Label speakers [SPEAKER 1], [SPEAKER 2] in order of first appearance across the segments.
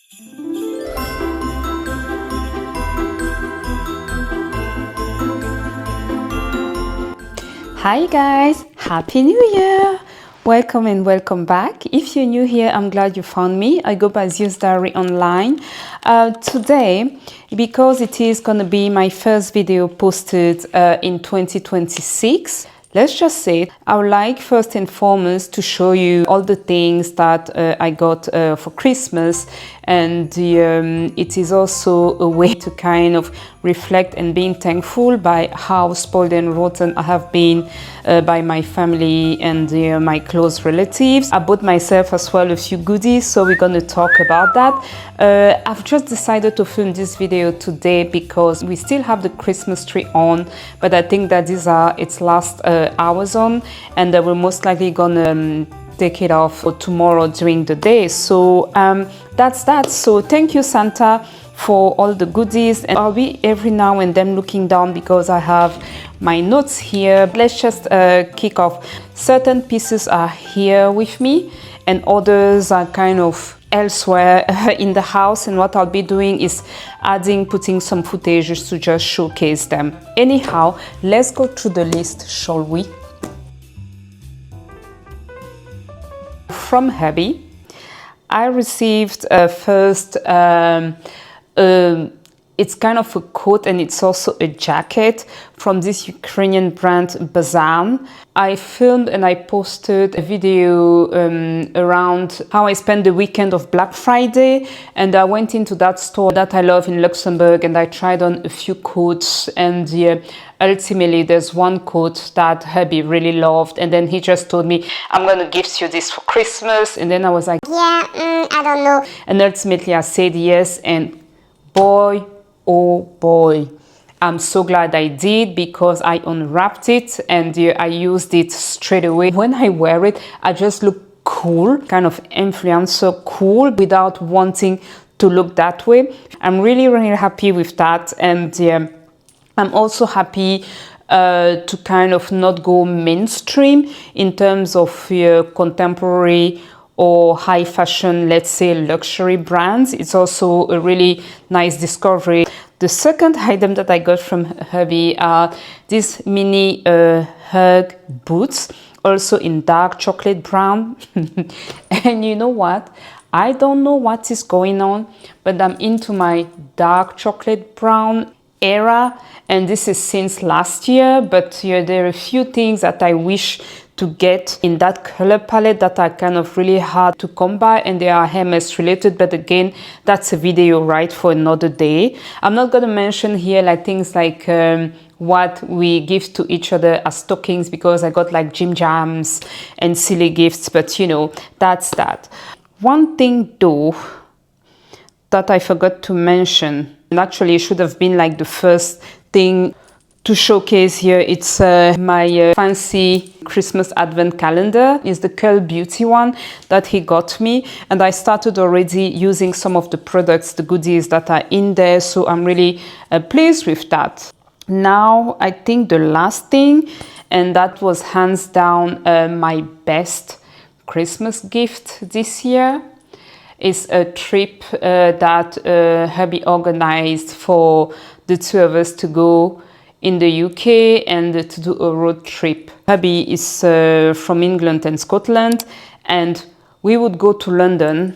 [SPEAKER 1] Hi guys, Happy New Year! Welcome and welcome back. If you're new here, I'm glad you found me. I go by Zeus Diary online. Today, because it is gonna be my first video posted in 2026, let's just say I would like first and foremost to show you all the things that I got for Christmas, and it is also a way to kind of reflect and being thankful by how spoiled and rotten I have been by my family and my close relatives. I bought myself as well a few goodies, so we're going to talk about that. I've just decided to film this video today because we still have the Christmas tree on, but I think that these are its last hours on, and we're most likely gonna take it off for tomorrow during the day. So that's that. So thank you, Santa, for all the goodies, and I'll be every now and then looking down because I have my notes here. Let's just kick off. Certain pieces are here with me and others are kind of elsewhere in the house, and what I'll be doing is putting some footage to just showcase them. Anyhow, let's go through the list, shall we? From Hubby, I received first it's kind of a coat and it's also a jacket from this Ukrainian brand Bazhane. I filmed and I posted a video around how I spent the weekend of Black Friday, and I went into that store that I love in Luxembourg and I tried on a few coats, and ultimately there's one coat that Hubby really loved, and then he just told me, I'm gonna gift you this for Christmas, and then I was like, yeah, I don't know, and ultimately I said yes, and boy, oh boy, I'm so glad I did, because I unwrapped it and I used it straight away. When I wear it, I just look cool, kind of influencer cool, without wanting to look that way. I'm really, really happy with that, and I'm also happy to kind of not go mainstream in terms of contemporary or high fashion, let's say luxury brands. It's also a really nice discovery. The second item that I got from Hubby are these mini Hug boots, also in dark chocolate brown. And you know what? I don't know what is going on, but I'm into my dark chocolate brown era, and this is since last year, but there are a few things that I wish to get in that color palette that are kind of really hard to come by, and they are Hermes related, but again, that's a video right for another day. I'm not going to mention here like things like what we give to each other as stockings, because I got like gym jams and silly gifts, but that's that. One thing though that I forgot to mention, and actually it should have been like the first thing to showcase here, it's my fancy Christmas advent calendar. It's the Curl Beauty one that he got me, and I started already using some of the products, the goodies that are in there, so I'm really pleased with that. Now I think the last thing, and that was hands down my best Christmas gift this year, is a trip that Hubby organized for the two of us to go in the UK and to do a road trip. Hubby is from England and Scotland, and we would go to London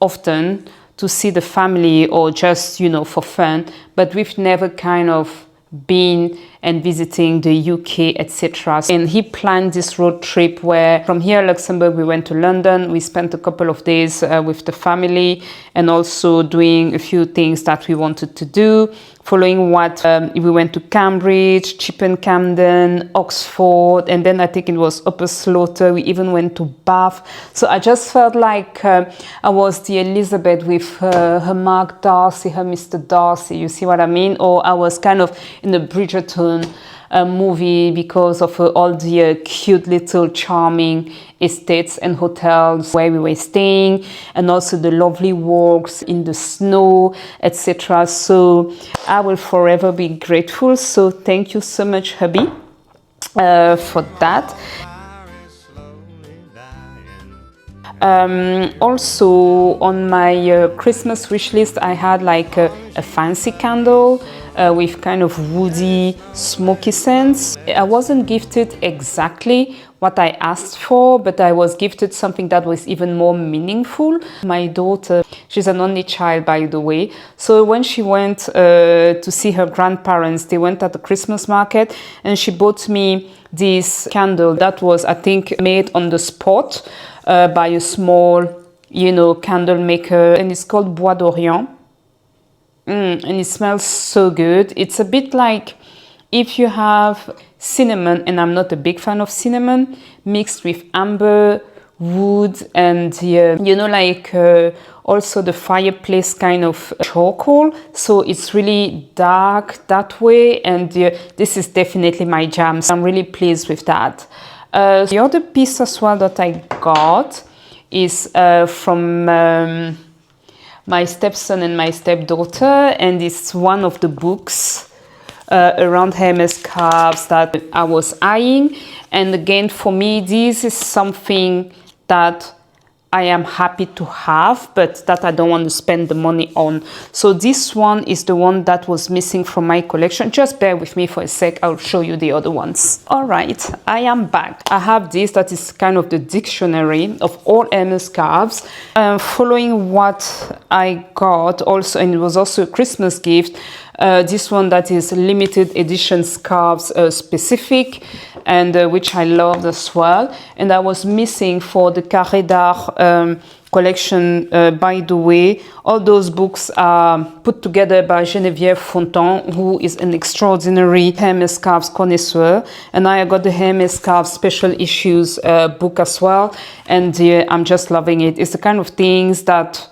[SPEAKER 1] often to see the family or just, for fun, but we've never kind of been and visiting the UK, etc. And he planned this road trip where from here, Luxembourg, we went to London. We spent a couple of days with the family, and also doing a few things that we wanted to do. Following what we went to Cambridge, Chippen Camden, Oxford, and then I think it was Upper Slaughter. We even went to Bath. So I just felt like I was the Elizabeth with her Mark Darcy, her Mr. Darcy, you see what I mean? Or I was kind of in the Bridgerton movie because of all the cute little charming estates and hotels where we were staying, and also the lovely walks in the snow, etc. So I will forever be grateful. So thank you so much, Hubby, for that. Also on my Christmas wish list, I had like a fancy candle with kind of woody, smoky scents. I wasn't gifted exactly what I asked for, but I was gifted something that was even more meaningful. My daughter, she's an only child, by the way, so when she went to see her grandparents, they went at the Christmas market and she bought me this candle that was, I think, made on the spot by a small, you know, candle maker, and it's called Bois d'Orient. And it smells so good. It's a bit like if you have cinnamon, and I'm not a big fan of cinnamon, mixed with amber, wood, and you know, like also the fireplace kind of charcoal. So it's really dark that way, and this is definitely my jam. So I'm really pleased with that. The other piece as well that I got is from my stepson and my stepdaughter, and it's one of the books around Hermes scarves that I was eyeing. And again, for me, this is something that I am happy to have, but that I don't want to spend the money on. So this one is the one that was missing from my collection. Just bear with me for a sec, I'll show you the other ones. All right, I am back. I have this that is kind of the dictionary of all Hermes scarves. Following what I got also, and it was also a Christmas gift, this one that is limited edition scarves specific, and which I loved as well. And I was missing for the Carrés d'Art collection, by the way. All those books are put together by Genevieve Fontan, who is an extraordinary Hermes scarves connoisseur. And I got the Hermes scarves special issues book as well. And I'm just loving it. It's the kind of things that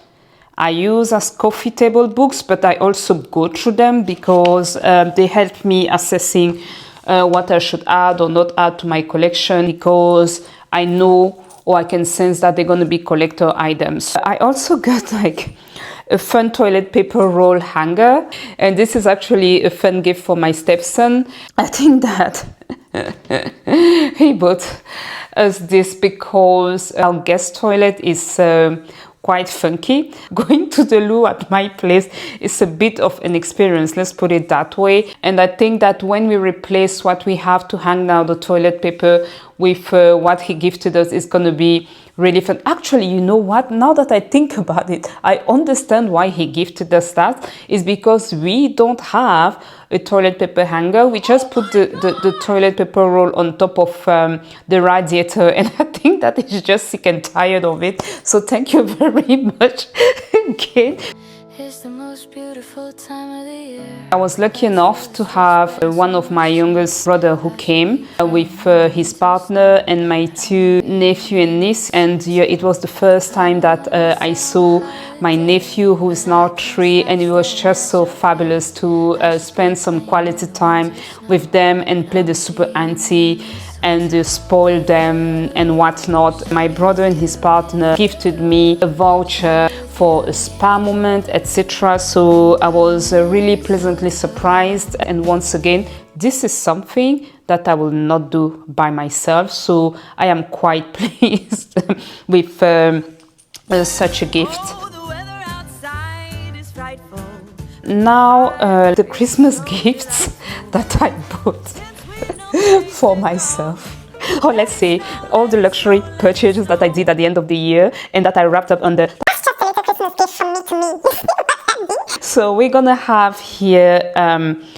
[SPEAKER 1] I use as coffee table books, but I also go through them because they help me assessing what I should add or not add to my collection, because I know or I can sense that they're going to be collector items. I also got like a fun toilet paper roll hanger, and this is actually a fun gift for my stepson. I think that he bought us this because our guest toilet is quite funky. Going to the loo at my place is a bit of an experience, let's put it that way. And I think that when we replace what we have to hang now, the toilet paper, with what he gifted us, is going to be really fun. Actually, you know what? Now that I think about it, I understand why he gifted us that. Is because we don't have a toilet paper hanger. We just put the toilet paper roll on top of the radiator, and I think that he's just sick and tired of it. So thank you very much again. It's the most beautiful time of the year. I was lucky enough to have one of my youngest brother who came with his partner and my two nephew and niece, and it was the first time that I saw my nephew, who is now 3, and it was just so fabulous to spend some quality time with them and play the super auntie and spoil them and whatnot. My brother and his partner gifted me a voucher for a spa moment, etc. So I was really pleasantly surprised, and once again, this is something that I will not do by myself, so I am quite pleased with such a gift. Now the Christmas gifts that I bought for myself, or let's say all the luxury purchases that I did at the end of the year and that I wrapped up under Christmas gift from me to me. So we're gonna have here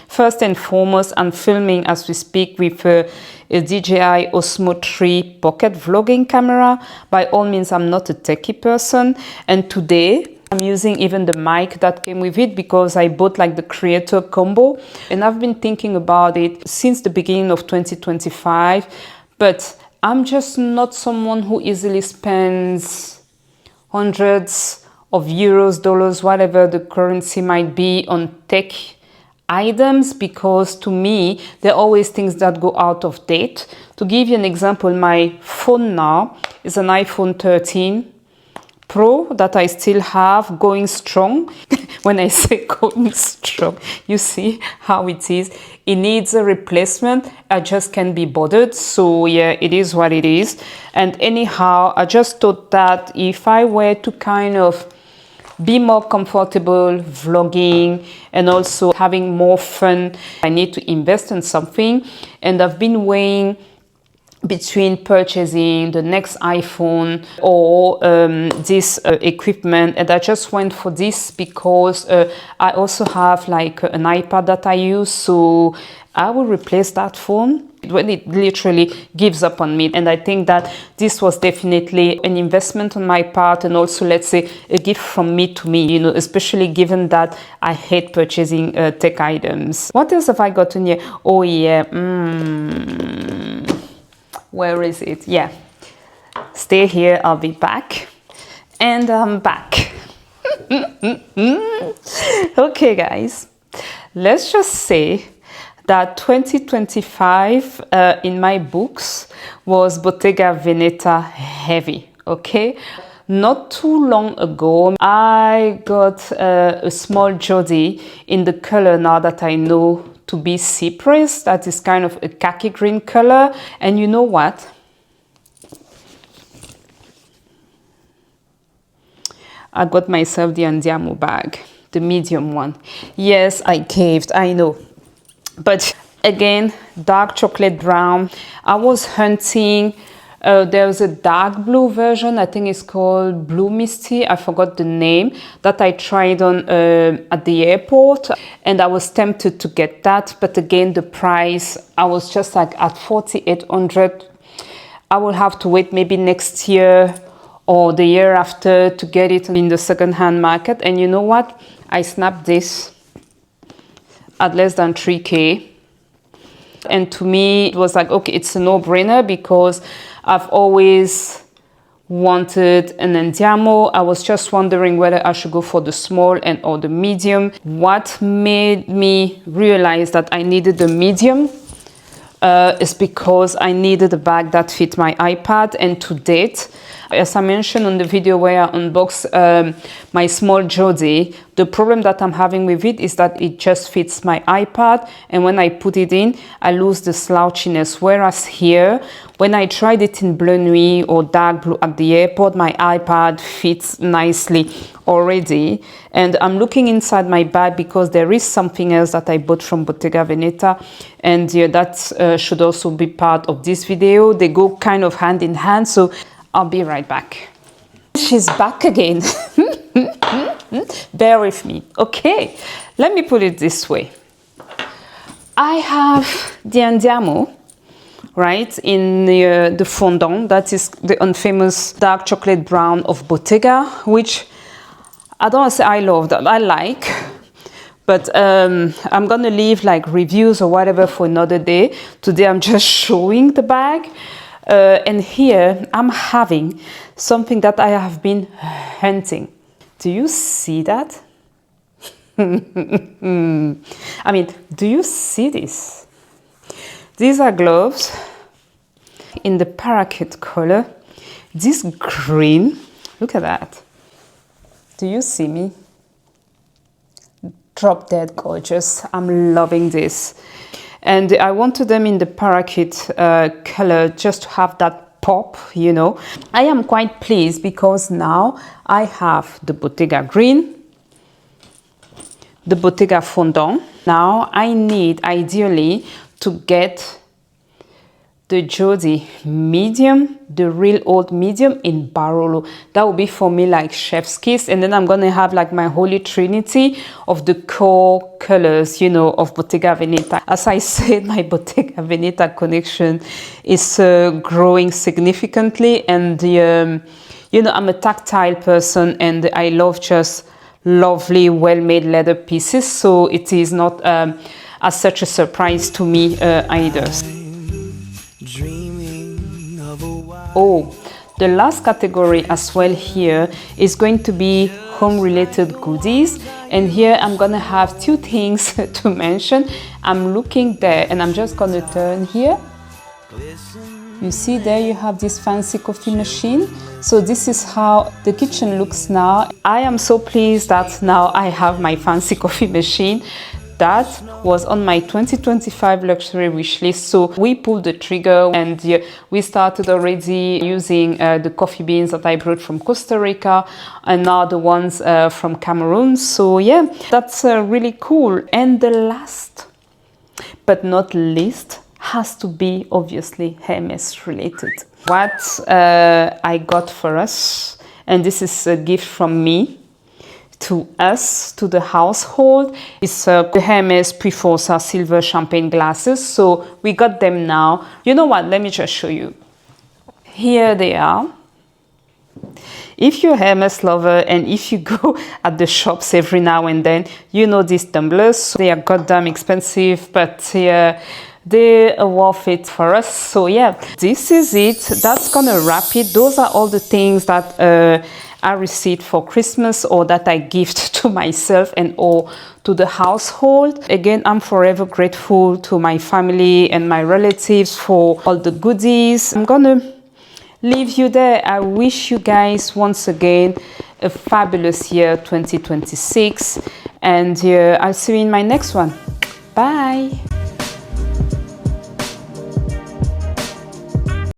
[SPEAKER 1] first and foremost, I'm filming as we speak with a DJI Osmo 3 pocket vlogging camera. By all means, I'm not a techie person, and today I'm using even the mic that came with it because I bought like the creator combo, and I've been thinking about it since the beginning of 2025, but I'm just not someone who easily spends hundreds of euros, dollars, whatever the currency might be on tech items, because to me, there are always things that go out of date. To give you an example, my phone now is an iPhone 13 Pro that I still have going strong. when I say cotton strong, you see how it is. It needs a replacement. I just can't be bothered. So yeah, it is what it is. And anyhow, I just thought that if I were to kind of be more comfortable vlogging and also having more fun, I need to invest in something. And I've been weighing between purchasing the next iPhone or this equipment, and I just went for this because I also have like an iPad that I use, so I will replace that phone when it literally gives up on me. And I think that this was definitely an investment on my part, and also, let's say, a gift from me to me, you know, especially given that I hate purchasing tech items. What else have I gotten here? Oh yeah, where is it? Yeah, stay here, I'll be back. And I'm back. Okay guys, let's just say that 2025 in my books was Bottega Veneta heavy, okay? Not too long ago, I got a small jodie in the color now that I know to be cypress. That is kind of a khaki green color. And you know what? I got myself the Andiamo bag, the medium one. Yes, I caved, I know. But again, dark chocolate brown. I was hunting, there's a dark blue version, I think it's called Blue Misty, I forgot the name, that I tried on at the airport, and I was tempted to get that, but again the price, I was just like at 4,800. I will have to wait maybe next year or the year after to get it in the second-hand market. And you know what? I snapped this at less than 3K. And to me, it was like, okay, it's a no-brainer because I've always wanted an Andiamo. I was just wondering whether I should go for the small and or the medium. What made me realize that I needed the medium is because I needed a bag that fit my iPad. And to date, as I mentioned on the video where I unbox my small jodie, the problem that I'm having with it is that it just fits my iPad, and when I put it in, I lose the slouchiness. Whereas here, when I tried it in bleu nuit or dark blue at the airport, my iPad fits nicely already. And I'm looking inside my bag because there is something else that I bought from Bottega Veneta, and yeah, that should also be part of this video. They go kind of hand in hand, so I'll be right back. She's back again. Bear with me. Okay, let me put it this way. I have the Andiamo, right, in the Fondant. That is the infamous dark chocolate brown of Bottega, which I don't say I love that. I like, but I'm gonna leave like reviews or whatever for another day. Today I'm just showing the bag. And here I'm having something that I have been hunting. Do you see that? I mean, do you see this? These are gloves in the Parakeet color. This green, look at that. Do you see me? Drop dead gorgeous. I'm loving this. And I wanted them in the Parakeet color just to have that pop, you know. I am quite pleased because now I have the Bottega green, the Bottega Fondant. Now I need ideally to get the jodie medium, the real old medium in Barolo. That will be for me like chef's kiss. And then I'm gonna have like my holy trinity of the core colors, you know, of Bottega Veneta. As I said, my Bottega Veneta connection is growing significantly, and you know, I'm a tactile person and I love just lovely, well-made leather pieces, so it is not as such a surprise to me either. Oh, the last category as well here is going to be home-related goodies, and here I'm gonna have two things to mention. I'm looking there and I'm just gonna turn here. You see there you have this fancy coffee machine. So this is how the kitchen looks now. I am so pleased that now I have my fancy coffee machine. That was on my 2025 luxury wish list. So we pulled the trigger and we started already using the coffee beans that I brought from Costa Rica and now the ones from Cameroon. So yeah, that's really cool. And the last but not least has to be obviously Hermes related. What I got for us, and this is a gift from me to us, to the household, is the Hermes Puiforcat silver champagne glasses. So we got them now. You know what? Let me just show you. Here they are. If you're a Hermes lover and if you go at the shops every now and then, you know these tumblers. They are goddamn expensive, but they're worth it for us. So yeah, this is it. That's gonna wrap it. Those are all the things that I received for Christmas or that I gift to myself and or to the household. Again, I'm forever grateful to my family and my relatives for all the goodies. I'm gonna leave you there. I wish you guys once again a fabulous year 2026 and I'll see you in my next one. Bye.